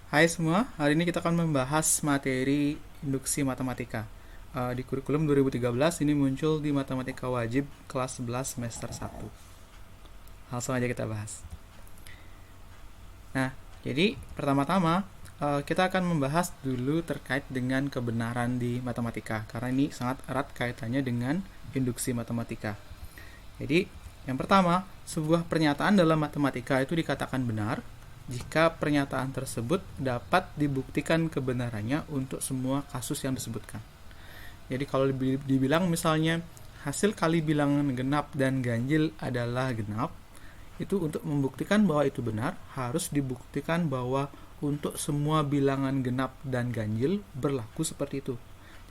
Hai semua, hari ini kita akan membahas materi induksi matematika. Di kurikulum 2013 ini muncul di matematika wajib kelas 11 semester 1. Langsung aja kita bahas. Nah, jadi pertama-tama kita akan membahas dulu terkait dengan kebenaran di matematika, karena ini sangat erat kaitannya dengan induksi matematika. Jadi, yang pertama, sebuah pernyataan dalam matematika itu dikatakan benar jika pernyataan tersebut dapat dibuktikan kebenarannya untuk semua kasus yang disebutkan. Jadi kalau dibilang misalnya hasil kali bilangan genap dan ganjil adalah genap, itu untuk membuktikan bahwa itu benar harus dibuktikan bahwa untuk semua bilangan genap dan ganjil berlaku seperti itu.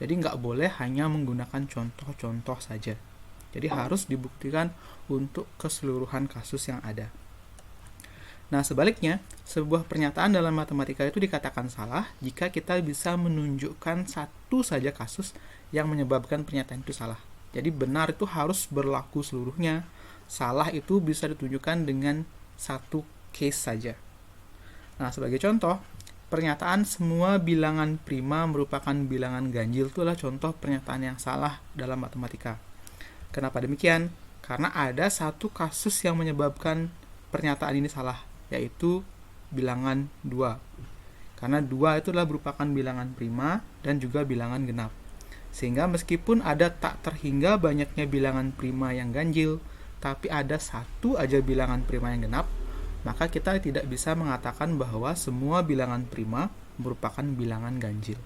Jadi nggak boleh hanya menggunakan contoh-contoh saja. Jadi harus dibuktikan untuk keseluruhan kasus yang ada. Nah, sebaliknya, sebuah pernyataan dalam matematika itu dikatakan salah jika kita bisa menunjukkan satu saja kasus yang menyebabkan pernyataan itu salah. Jadi benar itu harus berlaku seluruhnya. Salah itu bisa ditunjukkan dengan satu case saja. Nah, sebagai contoh, pernyataan semua bilangan prima merupakan bilangan ganjil itu adalah contoh pernyataan yang salah dalam matematika. Kenapa demikian? Karena ada satu kasus yang menyebabkan pernyataan ini salah, yaitu bilangan 2. Karena 2 itu adalah merupakan bilangan prima dan juga bilangan genap. Sehingga meskipun ada tak terhingga banyaknya bilangan prima yang ganjil, tapi ada satu aja bilangan prima yang genap, maka kita tidak bisa mengatakan bahwa semua bilangan prima merupakan bilangan ganjil.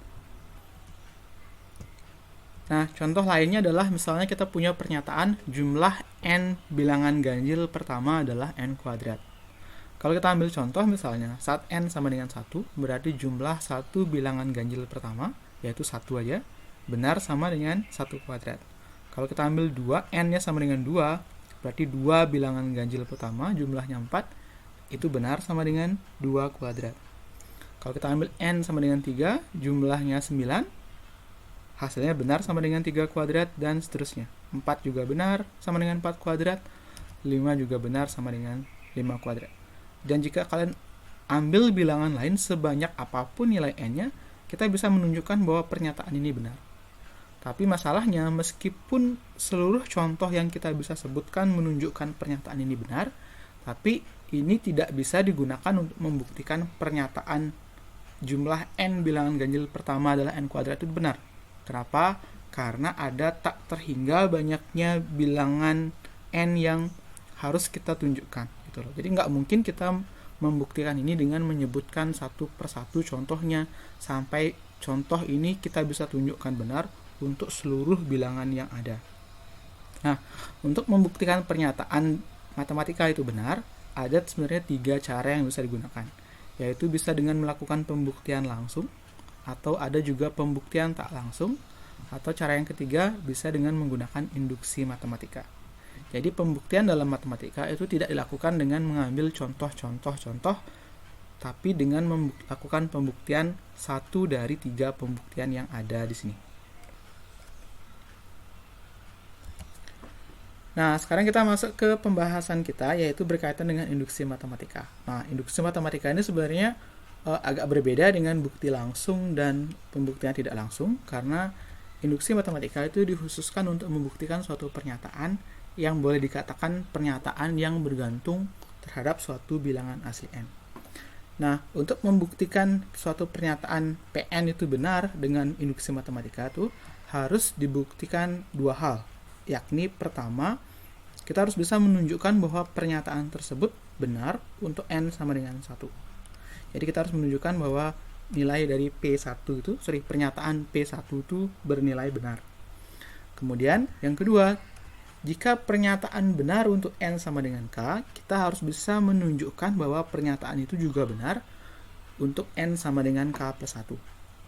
Nah, contoh lainnya adalah misalnya kita punya pernyataan jumlah n bilangan ganjil pertama adalah n kuadrat. Kalau kita ambil contoh misalnya, saat n sama dengan 1, berarti jumlah satu bilangan ganjil pertama, yaitu 1 aja, benar sama dengan 1 kuadrat. Kalau kita ambil 2, n-nya sama dengan 2, berarti 2 bilangan ganjil pertama, jumlahnya 4, itu benar sama dengan 2 kuadrat. Kalau kita ambil n sama dengan 3, jumlahnya 9, hasilnya benar sama dengan 3 kuadrat, dan seterusnya. 4 juga benar sama dengan 4 kuadrat, 5 juga benar sama dengan 5 kuadrat. Dan jika kalian ambil bilangan lain sebanyak apapun nilai n-nya, kita bisa menunjukkan bahwa pernyataan ini benar. Tapi masalahnya, meskipun seluruh contoh yang kita bisa sebutkan menunjukkan pernyataan ini benar, tapi ini tidak bisa digunakan untuk membuktikan pernyataan jumlah n bilangan ganjil pertama adalah n kuadrat itu benar. Kenapa? Karena ada tak terhingga banyaknya bilangan n yang harus kita tunjukkan. Gitu loh. Jadi nggak mungkin kita membuktikan ini dengan menyebutkan satu persatu contohnya sampai contoh ini kita bisa tunjukkan benar untuk seluruh bilangan yang ada. Nah, untuk membuktikan pernyataan matematika itu benar, ada sebenarnya 3 cara yang bisa digunakan, yaitu bisa dengan melakukan pembuktian langsung, atau ada juga pembuktian tak langsung, atau cara yang ketiga bisa dengan menggunakan induksi matematika. Jadi pembuktian dalam matematika itu tidak dilakukan dengan mengambil contoh-contoh, tapi dengan melakukan pembuktian satu dari 3 pembuktian yang ada di sini. Nah, sekarang kita masuk ke pembahasan kita, yaitu berkaitan dengan induksi matematika. Nah, induksi matematika ini sebenarnya agak berbeda dengan bukti langsung dan pembuktian tidak langsung, karena induksi matematika itu dikhususkan untuk membuktikan suatu pernyataan yang boleh dikatakan pernyataan yang bergantung terhadap suatu bilangan asli n. Nah, untuk membuktikan suatu pernyataan Pn itu benar dengan induksi matematika itu harus dibuktikan 2 hal. Yakni pertama, kita harus bisa menunjukkan bahwa pernyataan tersebut benar untuk n sama dengan 1. Jadi kita harus menunjukkan bahwa nilai dari pernyataan P1 itu bernilai benar. Kemudian yang kedua, jika pernyataan benar untuk n sama dengan k, kita harus bisa menunjukkan bahwa pernyataan itu juga benar untuk n sama dengan k plus 1.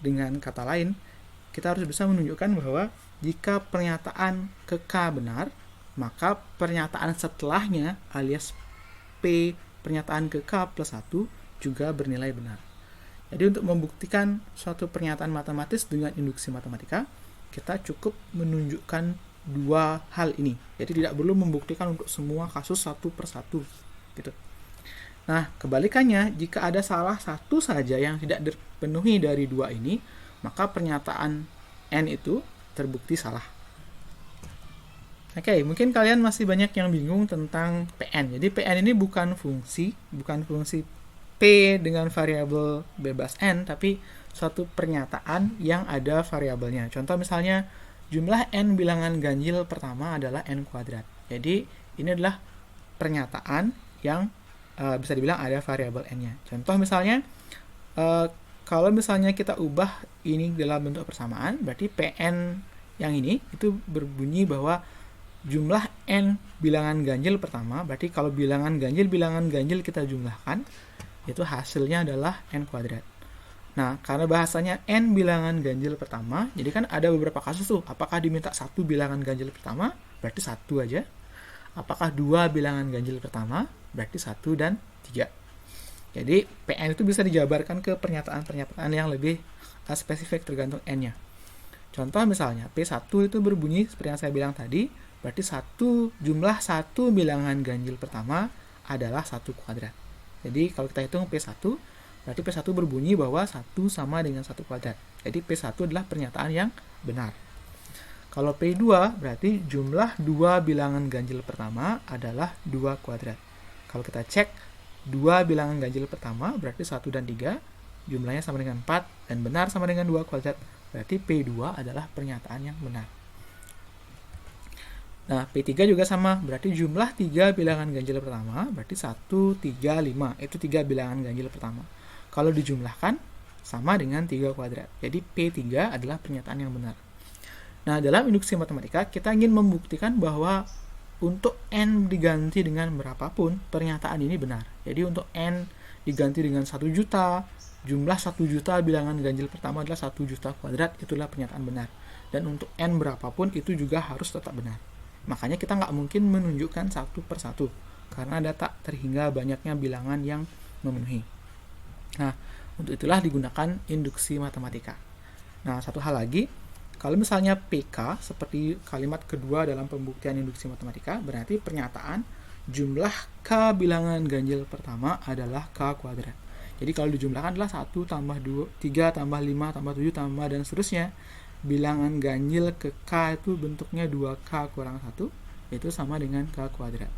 Dengan kata lain, kita harus bisa menunjukkan bahwa jika pernyataan ke k benar, maka pernyataan setelahnya alias P pernyataan ke k plus 1 juga bernilai benar. Jadi untuk membuktikan suatu pernyataan matematis dengan induksi matematika, kita cukup menunjukkan 2 hal ini. Jadi tidak perlu membuktikan untuk semua kasus satu persatu gitu. Nah, kebalikannya, jika ada salah satu saja yang tidak dipenuhi dari dua ini, maka pernyataan N itu terbukti salah. Oke, mungkin kalian masih banyak yang bingung tentang PN. Jadi PN ini bukan fungsi P dengan variabel bebas N, tapi suatu pernyataan yang ada variabelnya. Contoh misalnya, jumlah N bilangan ganjil pertama adalah N kuadrat. Jadi, ini adalah pernyataan yang bisa dibilang ada variabel N-nya. Contoh misalnya, kalau misalnya kita ubah ini dalam bentuk persamaan, berarti PN yang ini itu berbunyi bahwa jumlah N bilangan ganjil pertama, berarti kalau bilangan ganjil kita jumlahkan, itu hasilnya adalah N kuadrat. Nah, karena bahasanya N bilangan ganjil pertama, jadi kan ada beberapa kasus tuh, apakah diminta satu bilangan ganjil pertama, berarti satu aja. Apakah dua bilangan ganjil pertama, berarti 1 dan 3. Jadi, PN itu bisa dijabarkan ke pernyataan-pernyataan yang lebih spesifik tergantung N-nya. Contoh misalnya, P1 itu berbunyi seperti yang saya bilang tadi, berarti jumlah satu bilangan ganjil pertama adalah 1 kuadrat. Jadi, kalau kita hitung P1, berarti P1 berbunyi bahwa 1 sama dengan 1 kuadrat. Jadi, P1 adalah pernyataan yang benar. Kalau P2 berarti jumlah dua bilangan ganjil pertama adalah 2 kuadrat. Kalau kita cek dua bilangan ganjil pertama berarti 1 dan 3, jumlahnya sama dengan 4 dan benar sama dengan 2 kuadrat. Berarti P2 adalah pernyataan yang benar. Nah, P3 juga sama, berarti jumlah 3 bilangan ganjil pertama berarti 1, 3, 5. Itu 3 bilangan ganjil pertama. Kalau dijumlahkan sama dengan 3 kuadrat. Jadi P3 adalah pernyataan yang benar. Nah, dalam induksi matematika, kita ingin membuktikan bahwa untuk N diganti dengan berapapun, pernyataan ini benar. Jadi, untuk N diganti dengan 1 juta, jumlah 1 juta bilangan ganjil pertama adalah 1 juta kuadrat, itulah pernyataan benar. Dan untuk N berapapun, itu juga harus tetap benar. Makanya kita nggak mungkin menunjukkan satu per satu, karena ada tak terhingga banyaknya bilangan yang memenuhi. Nah, untuk itulah digunakan induksi matematika. Nah, satu hal lagi, kalau misalnya PK, seperti kalimat kedua dalam pembuktian induksi matematika, berarti pernyataan jumlah K bilangan ganjil pertama adalah K kuadrat. Jadi kalau dijumlahkan adalah 1 tambah 2, 3 tambah 5 tambah 7 tambah dan seterusnya. Bilangan ganjil ke K itu bentuknya 2K kurang 1, yaitu sama dengan K kuadrat.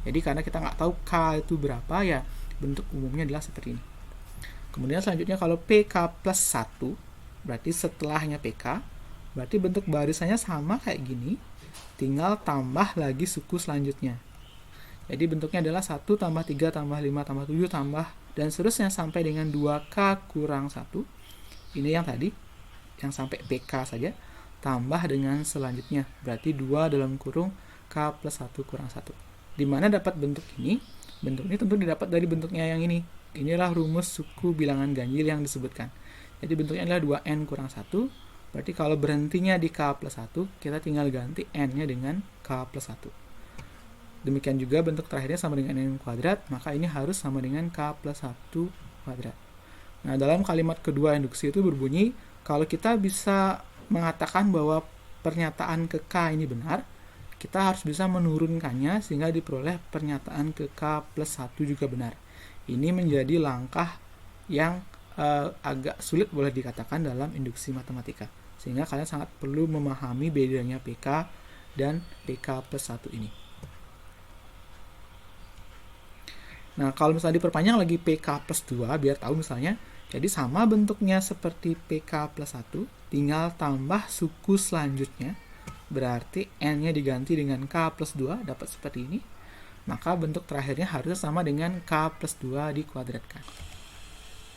Jadi karena kita nggak tahu K itu berapa, ya bentuk umumnya adalah seperti ini. Kemudian selanjutnya kalau PK plus 1, berarti setelahnya PK, berarti bentuk barisannya sama kayak gini, tinggal tambah lagi suku selanjutnya. Jadi bentuknya adalah 1 tambah 3 tambah 5 tambah 7 tambah dan seterusnya sampai dengan 2K kurang 1. Ini yang tadi, yang sampai PK saja, tambah dengan selanjutnya, berarti 2 dalam kurung K plus 1 kurang 1. Dimana dapat bentuk ini? Bentuk ini tentu didapat dari bentuknya yang ini. Inilah rumus suku bilangan ganjil yang disebutkan. Jadi bentuknya adalah 2N kurang 1. Berarti kalau berhentinya di K plus 1, kita tinggal ganti N-nya dengan K plus 1. Demikian juga bentuk terakhirnya sama dengan N kuadrat, maka ini harus sama dengan K plus 1 kuadrat. Nah, dalam kalimat kedua induksi itu berbunyi, kalau kita bisa mengatakan bahwa pernyataan ke K ini benar, kita harus bisa menurunkannya sehingga diperoleh pernyataan ke K plus 1 juga benar. Ini menjadi langkah yang agak sulit boleh dikatakan dalam induksi matematika. Sehingga kalian sangat perlu memahami bedanya PK dan PK plus 1 ini. Nah, kalau misalnya diperpanjang lagi PK plus 2, biar tahu misalnya, jadi sama bentuknya seperti PK plus 1, tinggal tambah suku selanjutnya, berarti N-nya diganti dengan K plus 2, dapat seperti ini. Maka bentuk terakhirnya harus sama dengan K plus 2 dikuadratkan.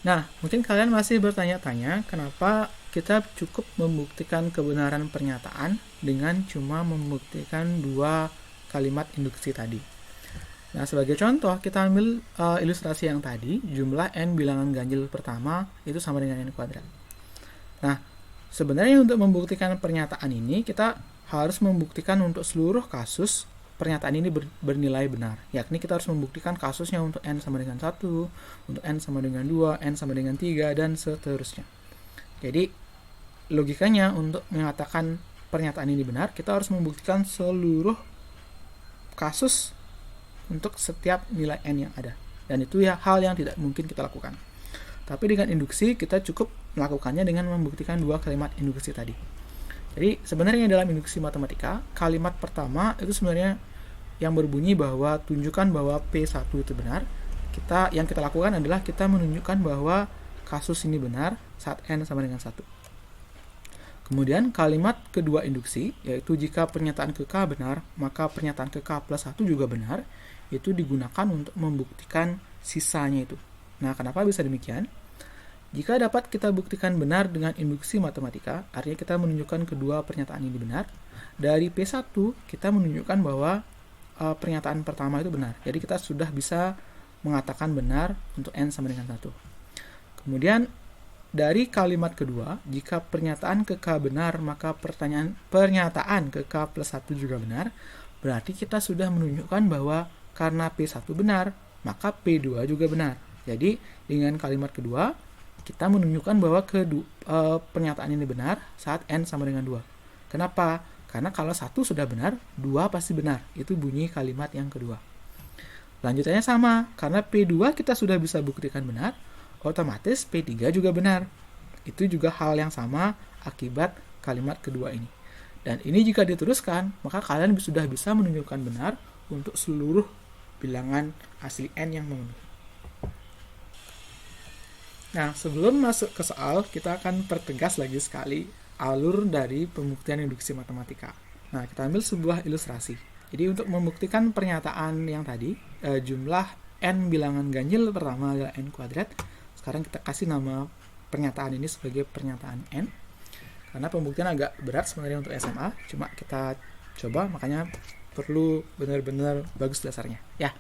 Nah, mungkin kalian masih bertanya-tanya kenapa kita cukup membuktikan kebenaran pernyataan dengan cuma membuktikan 2 kalimat induksi tadi. Nah, sebagai contoh, kita ambil ilustrasi yang tadi, jumlah N bilangan ganjil pertama itu sama dengan N kuadrat. Nah, sebenarnya untuk membuktikan pernyataan ini, kita harus membuktikan untuk seluruh kasus pernyataan ini bernilai benar. Yakni kita harus membuktikan kasusnya untuk N sama dengan 1, untuk N sama dengan 2, N sama dengan 3, dan seterusnya. Jadi, logikanya untuk mengatakan pernyataan ini benar, kita harus membuktikan seluruh kasus untuk setiap nilai N yang ada. Dan itu ya hal yang tidak mungkin kita lakukan. Tapi dengan induksi kita cukup melakukannya dengan membuktikan dua kalimat induksi tadi. Jadi sebenarnya dalam induksi matematika, kalimat pertama itu sebenarnya yang berbunyi bahwa tunjukkan bahwa P1 itu benar. Yang kita lakukan adalah kita menunjukkan bahwa kasus ini benar saat N sama dengan 1. Kemudian kalimat kedua induksi, yaitu jika pernyataan ke K benar, maka pernyataan ke K plus 1 juga benar, itu digunakan untuk membuktikan sisanya itu. Nah, kenapa bisa demikian? Jika dapat kita buktikan benar dengan induksi matematika, artinya kita menunjukkan kedua pernyataan ini benar. Dari P1, kita menunjukkan bahwa pernyataan pertama itu benar. Jadi kita sudah bisa mengatakan benar untuk N sama dengan 1. Kemudian, dari kalimat kedua, jika pernyataan ke K benar, maka pernyataan ke K plus 1 juga benar. Berarti kita sudah menunjukkan bahwa karena P1 benar, maka P2 juga benar. Jadi, dengan kalimat kedua, kita menunjukkan bahwa pernyataan ini benar saat N sama dengan 2. Kenapa? Karena kalau 1 sudah benar, 2 pasti benar. Itu bunyi kalimat yang kedua. Lanjutannya sama, karena P2 kita sudah bisa buktikan benar, otomatis P3 juga benar. Itu juga hal yang sama akibat kalimat kedua ini. Dan ini jika diteruskan, maka kalian sudah bisa menunjukkan benar untuk seluruh bilangan asli N yang memenuhi. Nah, sebelum masuk ke soal, kita akan pertegas lagi sekali alur dari pembuktian induksi matematika. Nah, kita ambil sebuah ilustrasi. Jadi untuk membuktikan pernyataan yang tadi, jumlah N bilangan ganjil pertama adalah N kuadrat. Sekarang kita kasih nama pernyataan ini sebagai pernyataan N. Karena pembuktian agak berat sebenarnya untuk SMA, cuma kita coba, makanya perlu benar-benar bagus dasarnya. Ya,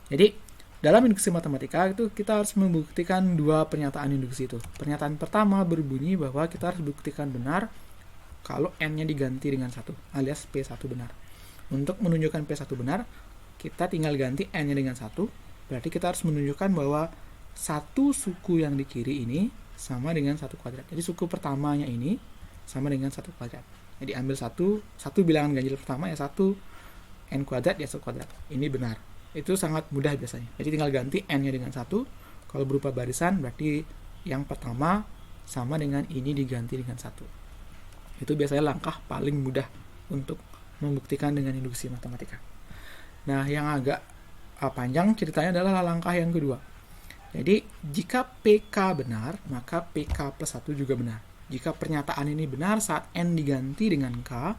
jadi dalam induksi matematika itu kita harus membuktikan dua pernyataan induksi itu. Pernyataan pertama berbunyi bahwa kita harus buktikan benar kalau N-nya diganti dengan 1, alias P1 benar. Untuk menunjukkan P1 benar, kita tinggal ganti N-nya dengan 1, berarti kita harus menunjukkan bahwa satu suku yang di kiri ini sama dengan 1 kuadrat. Jadi suku pertamanya ini sama dengan 1 kuadrat. Jadi ambil satu bilangan ganjil pertama ya 1, N kuadrat ya 1 kuadrat. Ini benar. Itu sangat mudah biasanya. Jadi tinggal ganti N-nya dengan 1. Kalau berupa barisan berarti yang pertama sama dengan ini diganti dengan 1. Itu biasanya langkah paling mudah untuk membuktikan dengan induksi matematika. Nah, yang agak panjang ceritanya adalah langkah yang kedua. Jadi, jika PK benar, maka PK plus 1 juga benar. Jika pernyataan ini benar saat N diganti dengan K,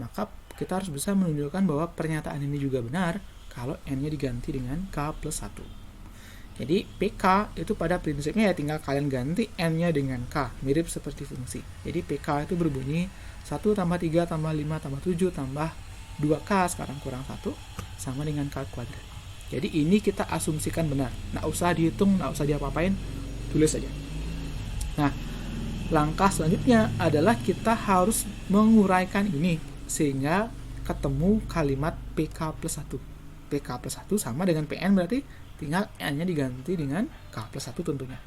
maka kita harus bisa menunjukkan bahwa pernyataan ini juga benar kalau N-nya diganti dengan K plus 1. Jadi, PK itu pada prinsipnya ya tinggal kalian ganti N-nya dengan K, mirip seperti fungsi. Jadi, PK itu berbunyi 1 tambah 3 tambah 5 tambah 7 tambah 2K sekarang kurang 1 sama dengan K kuadrat. Jadi ini kita asumsikan benar. Nggak usah dihitung, nggak usah diapa-apain, tulis saja. Nah, langkah selanjutnya adalah kita harus menguraikan ini sehingga ketemu kalimat PK plus 1. PK plus 1 sama dengan PN berarti tinggal N-nya diganti dengan K plus 1 tentunya.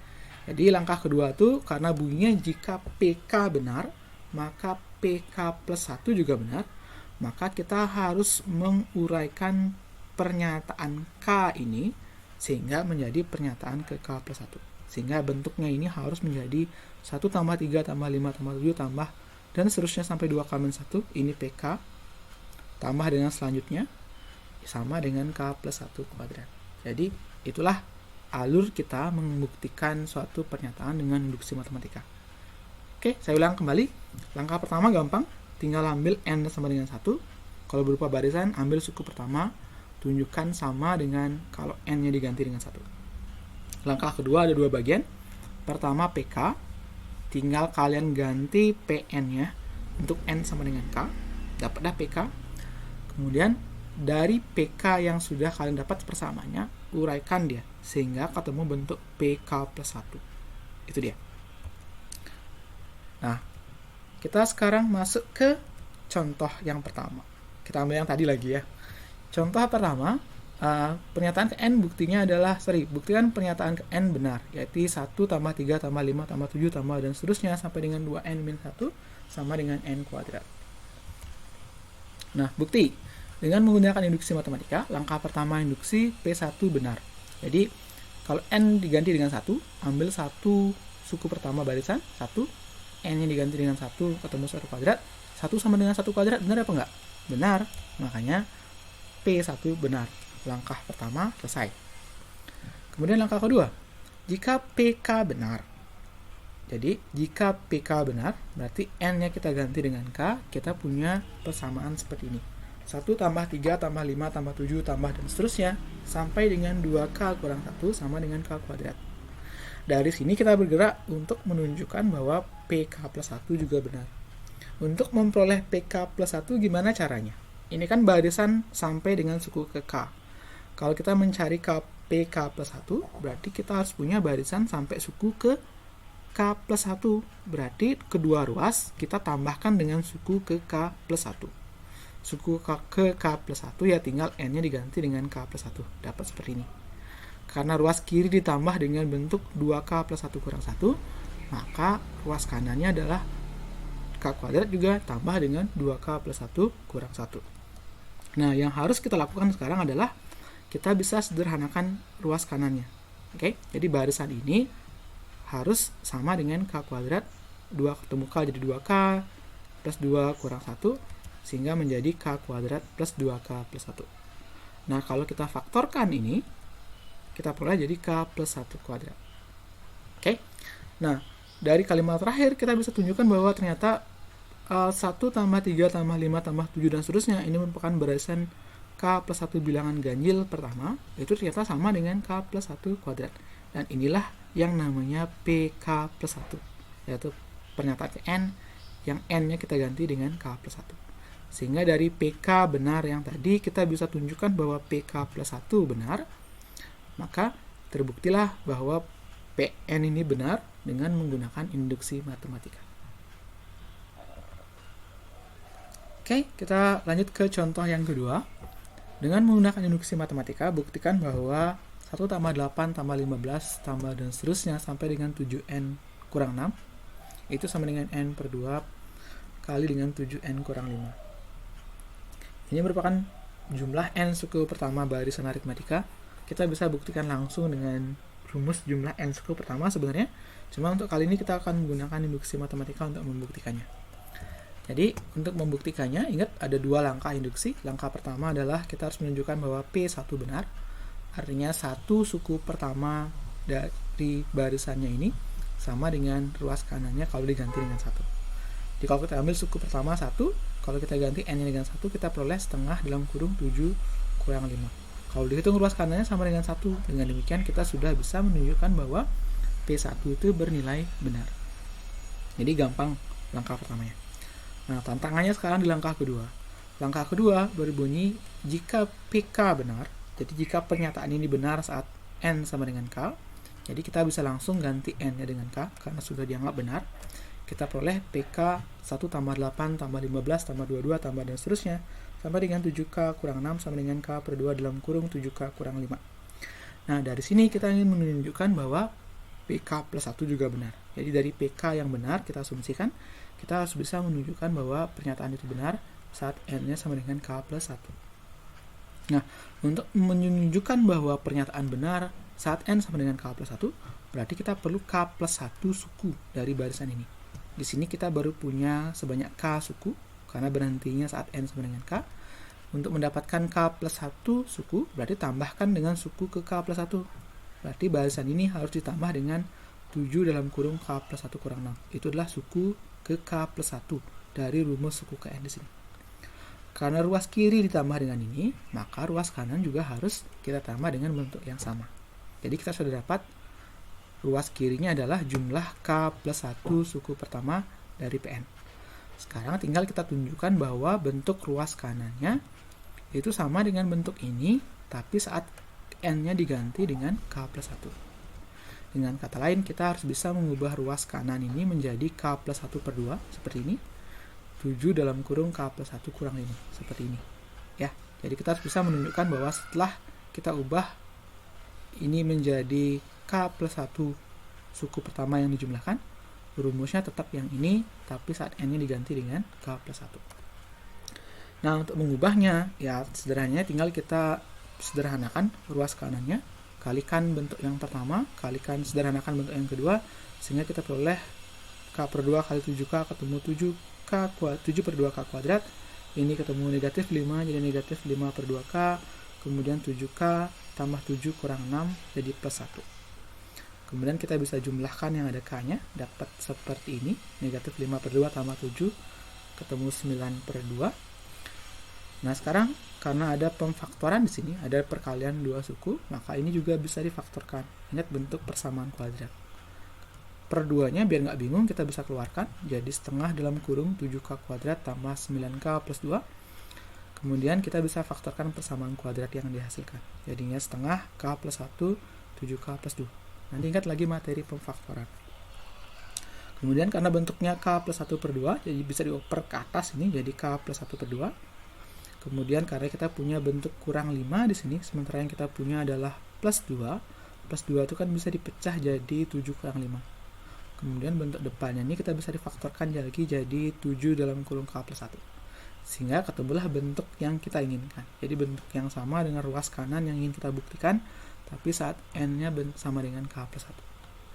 Jadi langkah kedua itu karena bunyinya jika PK benar, maka PK plus 1 juga benar, maka kita harus menguraikan pernyataan K ini sehingga menjadi pernyataan ke K plus 1. Sehingga bentuknya ini harus menjadi 1 tambah 3 tambah 5 tambah 7 tambah dan seterusnya sampai 2 kali 1. Ini PK tambah dengan selanjutnya sama dengan K plus 1 kuadrat. Jadi itulah alur kita membuktikan suatu pernyataan dengan induksi matematika. Oke, saya ulang kembali. Langkah pertama gampang, tinggal ambil N sama dengan 1. Kalau berupa barisan, ambil suku pertama, tunjukkan sama dengan kalau N-nya diganti dengan 1. Langkah kedua ada dua bagian. Pertama PK, tinggal kalian ganti PN-nya untuk N sama dengan K, dapatlah PK. Kemudian dari PK yang sudah kalian dapat persamaannya, uraikan dia sehingga ketemu bentuk PK plus 1. Itu dia. Nah, kita sekarang masuk ke contoh yang pertama. Kita ambil yang tadi lagi ya. Contoh pertama, pernyataan ke N buktinya adalah, buktikan pernyataan ke N benar, yaitu 1 tambah 3 tambah 5 tambah 7 tambah dan seterusnya sampai dengan 2N min 1 sama dengan N kuadrat. Nah, bukti. Dengan menggunakan induksi matematika, langkah pertama induksi P1 benar. Jadi kalau n diganti dengan 1, ambil satu suku pertama barisan 1, n-nya diganti dengan 1, ketemu 1 kuadrat, 1 sama dengan 1 kuadrat, benar apa enggak? Benar, makanya P1 benar. Langkah pertama selesai. Kemudian langkah kedua, jika PK benar. Jadi jika PK benar, berarti n-nya kita ganti dengan K, kita punya persamaan seperti ini. 1 tambah 3 tambah 5 tambah 7 tambah dan seterusnya, sampai dengan 2K kurang 1 sama dengan K kuadrat. Dari sini kita bergerak untuk menunjukkan bahwa PK plus 1 juga benar. Untuk memperoleh PK plus 1 gimana caranya? Ini kan barisan sampai dengan suku ke K. Kalau kita mencari PK plus 1, berarti kita harus punya barisan sampai suku ke K plus 1. Berarti kedua ruas kita tambahkan dengan suku ke K plus 1. Suku ke K plus 1 ya tinggal n-nya diganti dengan K plus 1. Dapat seperti ini. Karena ruas kiri ditambah dengan bentuk 2K plus 1 kurang 1, maka ruas kanannya adalah K kuadrat juga tambah dengan 2K plus 1 kurang 1. Nah, yang harus kita lakukan sekarang adalah kita bisa sederhanakan ruas kanannya. Oke, jadi barisan ini harus sama dengan K kuadrat, 2 ketemu K jadi 2K plus 2 kurang 1, sehingga menjadi K kuadrat plus 2K plus 1. Nah, kalau kita faktorkan ini, kita peroleh jadi K plus 1 kuadrat. Oke. Nah, dari kalimat terakhir kita bisa tunjukkan bahwa ternyata 1 tambah 3 tambah 5 tambah 7 dan seterusnya ini merupakan barisan K plus 1 bilangan ganjil pertama, itu ternyata sama dengan K plus 1 kuadrat. Dan inilah yang namanya PK plus 1, yaitu pernyataan N yang N-nya kita ganti dengan K plus 1. Sehingga dari PK benar yang tadi kita bisa tunjukkan bahwa PK plus 1 benar, maka terbuktilah bahwa PN ini benar dengan menggunakan induksi matematika. Oke, kita lanjut ke contoh yang kedua. Dengan menggunakan induksi matematika, buktikan bahwa 1 tambah 8 tambah 15 tambah dan seterusnya sampai dengan 7n kurang 6 itu sama dengan n per 2 kali dengan 7n kurang 5. Ini merupakan jumlah n suku pertama barisan aritmatika. Kita bisa buktikan langsung dengan rumus jumlah n suku pertama sebenarnya. Cuma untuk kali ini kita akan menggunakan induksi matematika untuk membuktikannya. Jadi untuk membuktikannya, ingat ada dua langkah induksi. Langkah pertama adalah kita harus menunjukkan bahwa P1 benar. Artinya satu suku pertama dari barisannya ini sama dengan ruas kanannya kalau diganti dengan 1. Jadi kalau kita ambil suku pertama 1, kalau kita ganti n-nya dengan 1, kita peroleh setengah dalam kurung 7 kurang 5. Kalau dihitung ruas kanannya sama dengan 1, dengan demikian kita sudah bisa menunjukkan bahwa P1 itu bernilai benar. Jadi gampang langkah pertamanya. Nah, tantangannya sekarang di langkah kedua. Langkah kedua berbunyi jika PK benar, jadi jika pernyataan ini benar saat N sama dengan K, jadi kita bisa langsung ganti N-nya dengan K karena sudah dianggap benar. Kita peroleh PK 1 tambah 8 tambah 15 tambah 22 tambah dan seterusnya sampai dengan 7K kurang 6 sama dengan K per 2 dalam kurung 7K kurang 5. Nah, dari sini kita ingin menunjukkan bahwa PK plus 1 juga benar. Jadi dari PK yang benar kita asumsikan, kita harus bisa menunjukkan bahwa pernyataan itu benar saat N-nya sama dengan K plus 1. Nah, untuk menunjukkan bahwa pernyataan benar saat N sama dengan K plus 1, berarti kita perlu K plus 1 suku dari barisan ini. Di sini kita baru punya sebanyak K suku, karena berhentinya saat N sama dengan K. Untuk mendapatkan K plus 1 suku, berarti tambahkan dengan suku ke K plus 1. Berarti barisan ini harus ditambah dengan 7 dalam kurung K plus 1 kurang 6. Itu adalah suku ke K plus 1 dari rumus suku ke N di sini. Karena ruas kiri ditambah dengan ini, maka ruas kanan juga harus kita tambah dengan bentuk yang sama. Jadi kita sudah dapat ruas kirinya adalah jumlah K plus 1 suku pertama dari PN. Sekarang tinggal kita tunjukkan bahwa bentuk ruas kanannya itu sama dengan bentuk ini, tapi saat N-nya diganti dengan K plus 1. Dengan kata lain, kita harus bisa mengubah ruas kanan ini menjadi K plus 1 per 2, seperti ini. 7 dalam kurung K plus 1 kurang 5, seperti ini. Ya, jadi kita harus bisa menunjukkan bahwa setelah kita ubah ini menjadi K plus 1 suku pertama yang dijumlahkan, rumusnya tetap yang ini, tapi saat N-nya diganti dengan K plus 1. Nah, untuk mengubahnya, ya sederhananya tinggal kita sederhanakan ruas kanannya. kalikan bentuk yang pertama, sederhanakan bentuk yang kedua, sehingga kita peroleh K per 2 kali 7K ketemu 7 per 2K kuadrat. Ini ketemu negatif 5, jadi negatif 5 per 2K. Kemudian 7K tambah 7 kurang 6, jadi plus 1. Kemudian kita bisa jumlahkan yang ada K-nya, dapat seperti ini. Negatif 5 per 2 tambah 7, ketemu 9 per 2. Nah sekarang, karena ada pemfaktoran di sini, ada perkalian dua suku, maka ini juga bisa difaktorkan. Ingat bentuk persamaan kuadrat. Per 2-nya biar nggak bingung kita bisa keluarkan, jadi setengah dalam kurung 7K kuadrat tambah 9K plus 2. Kemudian kita bisa faktorkan persamaan kuadrat yang dihasilkan, jadinya setengah K plus 1 7K plus 2. Nanti ingat lagi materi pemfaktoran. Kemudian karena bentuknya K plus 1 per 2, jadi bisa dioper ke atas ini jadi K plus 1 per 2. Kemudian karena kita punya bentuk kurang 5 di sini, sementara yang kita punya adalah plus 2. Plus 2 itu kan bisa dipecah jadi 7 kurang 5. Kemudian bentuk depannya ini kita bisa difaktorkan lagi jadi 7 dalam kurung K plus 1. Sehingga ketemulah bentuk yang kita inginkan. Jadi bentuk yang sama dengan ruas kanan yang ingin kita buktikan, tapi saat N-nya sama dengan K plus 1.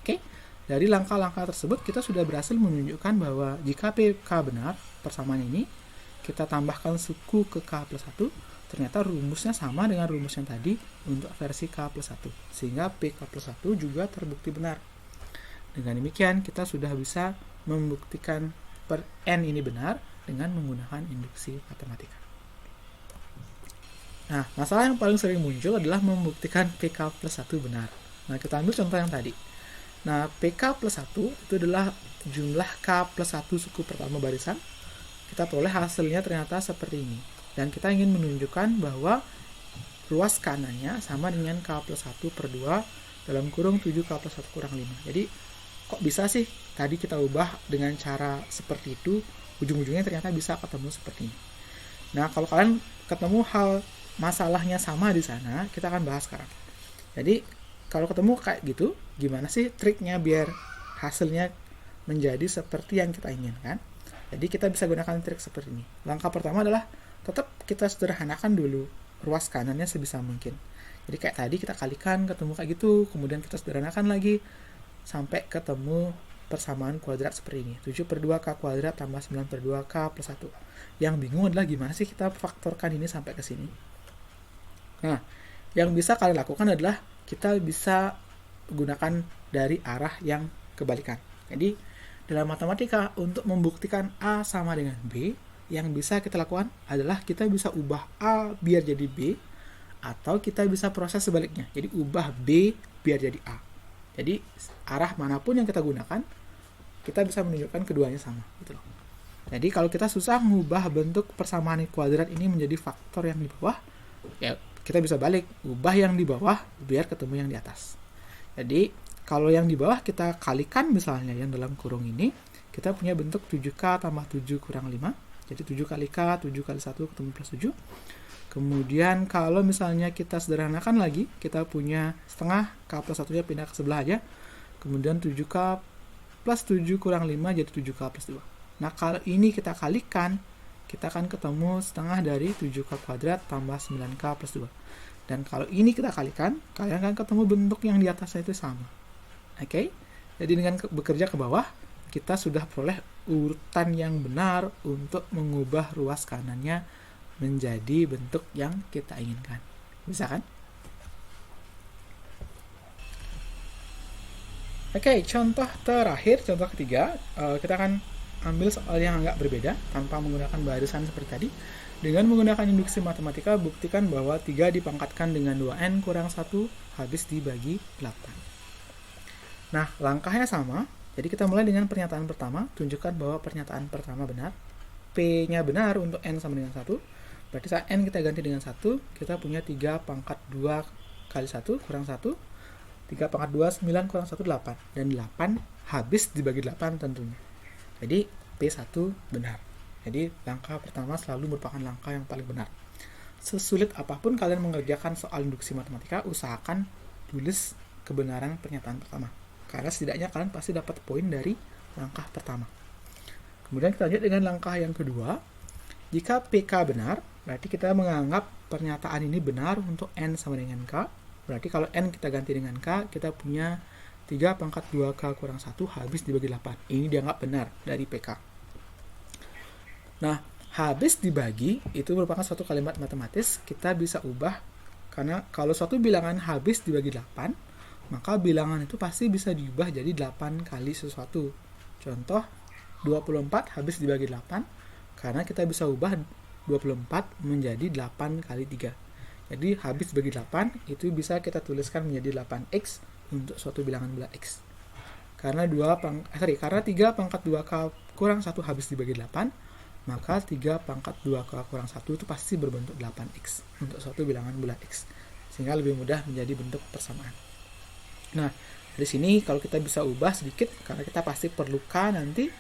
Oke, dari langkah-langkah tersebut kita sudah berhasil menunjukkan bahwa jika PK benar, persamaan ini, kita tambahkan suku ke K plus 1, ternyata rumusnya sama dengan rumus yang tadi untuk versi K plus 1. Sehingga PK plus 1 juga terbukti benar. Dengan demikian, kita sudah bisa membuktikan per N ini benar dengan menggunakan induksi matematika. Nah, masalah yang paling sering muncul adalah membuktikan PK plus 1 benar. Nah, kita ambil contoh yang tadi. Nah, PK plus 1 itu adalah jumlah K plus 1 suku pertama barisan. Kita peroleh hasilnya ternyata seperti ini. Dan kita ingin menunjukkan bahwa ruas kanannya sama dengan K plus 1 per 2 dalam kurung 7K plus 1 kurang 5. Jadi, kok bisa sih tadi kita ubah dengan cara seperti itu, ujung-ujungnya ternyata bisa ketemu seperti ini. Nah, kalau kalian ketemu hal masalahnya sama di sana, kita akan bahas sekarang. Jadi, kalau ketemu kayak gitu, gimana sih triknya biar hasilnya menjadi seperti yang kita inginkan? Jadi, kita bisa gunakan trik seperti ini. Langkah pertama adalah tetap kita sederhanakan dulu ruas kanannya sebisa mungkin. Jadi, kayak tadi kita kalikan ketemu kayak gitu, kemudian kita sederhanakan lagi, sampai ketemu persamaan kuadrat seperti ini. 7 per 2 K kuadrat tambah 9 per 2 K plus 1. Yang bingung adalah gimana sih kita faktorkan ini sampai ke sini. Nah, yang bisa kalian lakukan adalah kita bisa gunakan dari arah yang kebalikan. Jadi, dalam matematika, untuk membuktikan A sama dengan B, yang bisa kita lakukan adalah kita bisa ubah A biar jadi B, atau kita bisa proses sebaliknya. Jadi, ubah B biar jadi A. Jadi arah manapun yang kita gunakan, kita bisa menunjukkan keduanya sama. Gitu loh. Jadi kalau kita susah mengubah bentuk persamaan kuadrat ini menjadi faktor yang di bawah, ya kita bisa balik, ubah yang di bawah biar ketemu yang di atas. Jadi kalau yang di bawah kita kalikan misalnya yang dalam kurung ini, kita punya bentuk 7K tambah 7 kurang 5. Jadi 7 kali K, 7 kali 1 ketemu plus 7. Kemudian kalau misalnya kita sederhanakan lagi, kita punya setengah K plus 1-nya pindah ke sebelah aja. Kemudian 7K plus 7 kurang 5 jadi 7K plus 2. Nah kalau ini kita kalikan, kita akan ketemu setengah dari 7K kuadrat tambah 9K plus 2. Dan kalau ini kita kalikan, kalian akan ketemu bentuk yang di atasnya itu sama. Oke? Jadi dengan bekerja ke bawah, kita sudah peroleh urutan yang benar untuk mengubah ruas kanannya menjadi bentuk yang kita inginkan. Bisa kan? Oke, contoh terakhir, contoh ketiga, kita akan ambil soal yang agak berbeda tanpa menggunakan barisan seperti tadi. Dengan menggunakan induksi matematika, buktikan bahwa 3 dipangkatkan dengan 2n kurang 1 habis dibagi 8. Nah, langkahnya sama. Jadi kita mulai dengan pernyataan pertama, tunjukkan bahwa pernyataan pertama benar. P-nya benar untuk n sama dengan 1. Berarti saat n kita ganti dengan 1, kita punya 3 pangkat 2 kali 1 kurang 1. 3 pangkat 2, 9 kurang 1, 8. Dan 8 habis dibagi 8 tentunya. Jadi P1 benar. Jadi langkah pertama selalu merupakan langkah yang paling benar. Sesulit apapun kalian mengerjakan soal induksi matematika, usahakan tulis kebenaran pernyataan pertama. Karena setidaknya kalian pasti dapat poin dari langkah pertama. Kemudian kita lanjut dengan langkah yang kedua. Jika PK benar, berarti kita menganggap pernyataan ini benar untuk N sama dengan K. Berarti kalau N kita ganti dengan K, kita punya 3 pangkat 2K kurang 1 habis dibagi 8. Ini dianggap benar dari PK. Nah, habis dibagi itu merupakan suatu kalimat matematis, kita bisa ubah, karena kalau suatu bilangan habis dibagi 8, maka bilangan itu pasti bisa diubah jadi 8 kali sesuatu. Contoh, 24 habis dibagi 8, karena kita bisa ubah 24 menjadi 8 kali 3. Jadi habis dibagi 8 itu bisa kita tuliskan menjadi 8x untuk suatu bilangan bulat x. Karena 3 pangkat 2k kurang 1 habis dibagi 8, maka 3 pangkat 2k kurang 1 itu pasti berbentuk 8x untuk suatu bilangan bulat x. Sehingga lebih mudah menjadi bentuk persamaan. Nah, dari sini kalau kita bisa ubah sedikit, karena kita pasti perlu k nanti,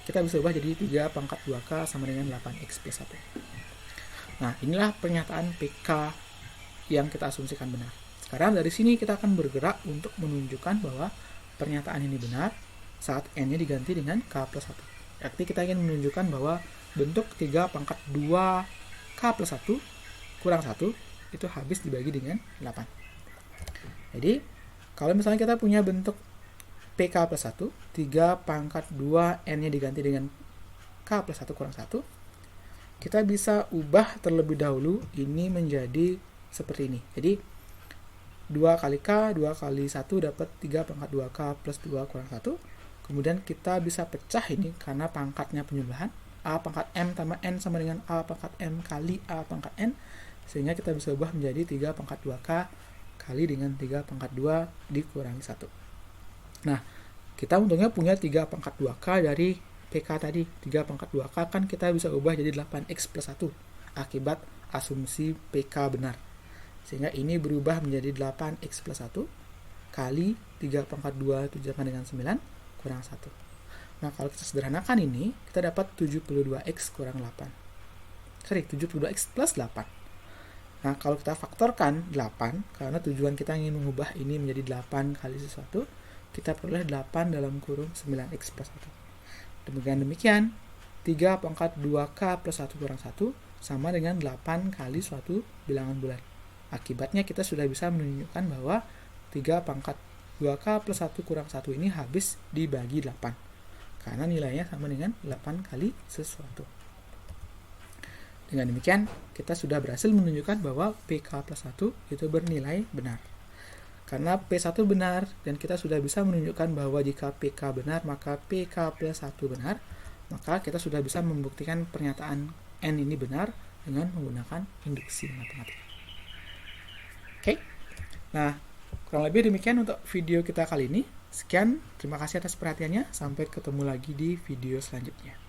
kita bisa ubah jadi 3 pangkat 2k sama dengan 8x plus 1. Nah, inilah pernyataan PK yang kita asumsikan benar. Sekarang dari sini kita akan bergerak untuk menunjukkan bahwa pernyataan ini benar saat N-nya diganti dengan K plus 1. Artinya kita ingin menunjukkan bahwa bentuk 3 pangkat 2K plus 1 kurang 1 itu habis dibagi dengan 8. Jadi, kalau misalnya kita punya bentuk PK plus 1, 3 pangkat 2 N-nya diganti dengan K plus 1 kurang 1, kita bisa ubah terlebih dahulu ini menjadi seperti ini. Jadi 2 kali K, 2 kali 1 dapat 3 pangkat 2K plus 2 kurang 1. Kemudian kita bisa pecah ini karena pangkatnya penyebelahan. A pangkat M tambah N sama dengan A pangkat M kali A pangkat N. Sehingga kita bisa ubah menjadi 3 pangkat 2K kali dengan 3 pangkat 2 dikurangi 1. Nah, kita untungnya punya 3 pangkat 2K dari PK tadi. 3 pangkat 2K kan kita bisa ubah jadi 8X plus 1 akibat asumsi PK benar. Sehingga ini berubah menjadi 8x plus 1 kali 3 pangkat 2 itu sama dengan 9 kurang 1. Nah, kalau kita sederhanakan ini, kita dapat 72x kurang 8. 72x plus 8. Nah, kalau kita faktorkan 8, karena tujuan kita ingin mengubah ini menjadi 8 kali sesuatu, kita peroleh 8 dalam kurung 9x plus 1. Demikian, 3 pangkat 2k plus 1 kurang 1 sama dengan 8 kali suatu bilangan bulat. Akibatnya kita sudah bisa menunjukkan bahwa 3 pangkat 2K plus 1 kurang 1 ini habis dibagi 8. Karena nilainya sama dengan 8 kali sesuatu. Dengan demikian, kita sudah berhasil menunjukkan bahwa PK plus 1 itu bernilai benar. Karena P1 benar, dan kita sudah bisa menunjukkan bahwa jika PK benar, maka PK plus 1 benar, maka kita sudah bisa membuktikan pernyataan N ini benar dengan menggunakan induksi matematika. Oke, nah kurang lebih demikian untuk video kita kali ini. Sekian, terima kasih atas perhatiannya. Sampai ketemu lagi di video selanjutnya.